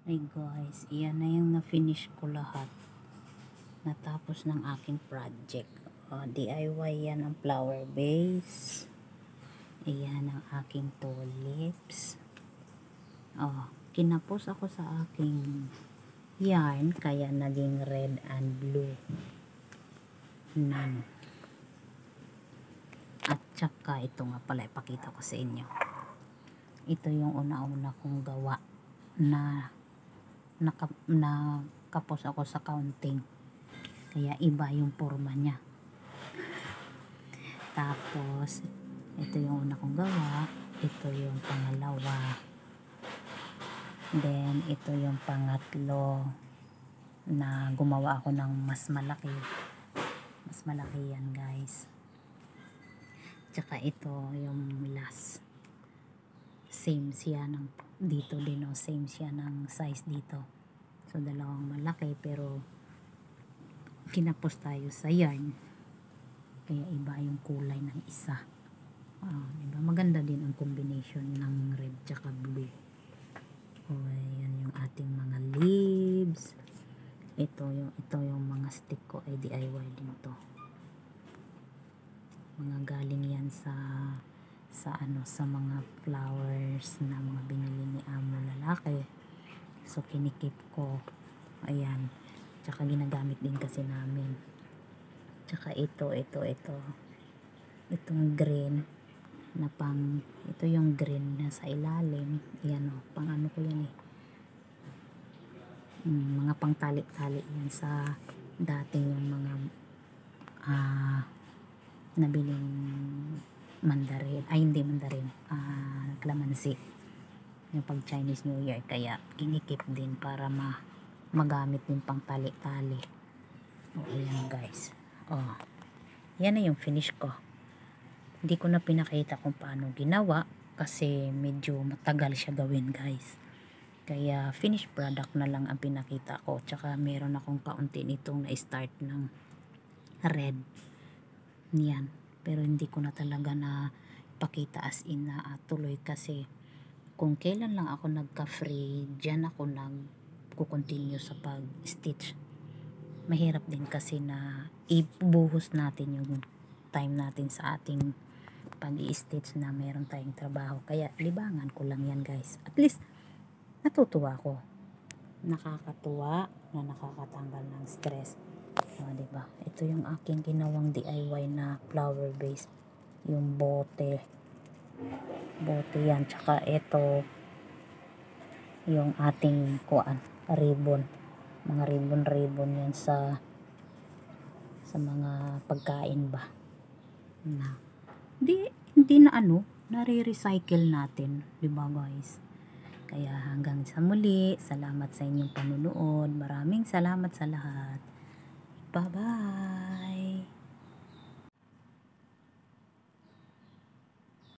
Ay guys, iyan na yung na-finish ko lahat. Natapos ng aking project. DIY yan ang flower base. Iyan ang aking tulips. Kinapos ako sa aking yarn kaya naging red and blue. At saka ito nga pala ipakita ko sa inyo. Ito yung una-una kong gawa na nakapos ako sa counting, kaya iba yung forma niya. Tapos ito yung una kong gawa, ito yung pangalawa, then ito yung pangatlo na gumawa ako ng mas malaki yan guys. Tsaka ito yung last, same siya ng dito din, same siya ng size dito. So dalawang malaki pero kinapos tayo sa yarn kaya iba yung kulay ng isa. Diba? Maganda din ang combination ng red tsaka blue. Ayan yung ating mga leaves. Ito yung mga stick ko ay DIY din to. Mga galing yan sa mga flowers na mga binili ni amo lalaki. So kinikip ko. Ayan. Tsaka ginagamit din kasi namin. Tsaka itong green na ito yung green na sa ilalim. Ayan pang ano ko yan mga pang tali-tali yan sa dating yung mga nabiling mandarin, hindi mandarin, calamansi yung pag Chinese New Year, kaya kinikip din para magamit din pang tali-tali. Ayan guys, yan na yung finish ko. Hindi ko na pinakita kung paano ginawa kasi medyo matagal siya gawin guys, kaya finished product na lang ang pinakita ko. Tsaka meron akong kaunti nitong na-start ng red niyan, pero hindi ko na talaga na pakita as in na tuloy kasi kung kailan lang ako nagka-free, dyan ako nag-continue sa pag-stitch. Mahirap din kasi na ibuhos natin yung time natin sa ating pag-i-stitch na meron tayong trabaho. Kaya libangan ko lang yan guys. At least natutuwa ako. Nakakatuwa na nakakatanggal ng stress. Diba? Ito yung aking ginawang DIY na flower base. Yung bote yan, tsaka ito yung ating ribbon, mga ribbon yan sa mga pagkain ba na hindi na nare-recycle natin, diba guys? Kaya hanggang sa muli, salamat sa inyong panunood, maraming salamat sa lahat, bye bye.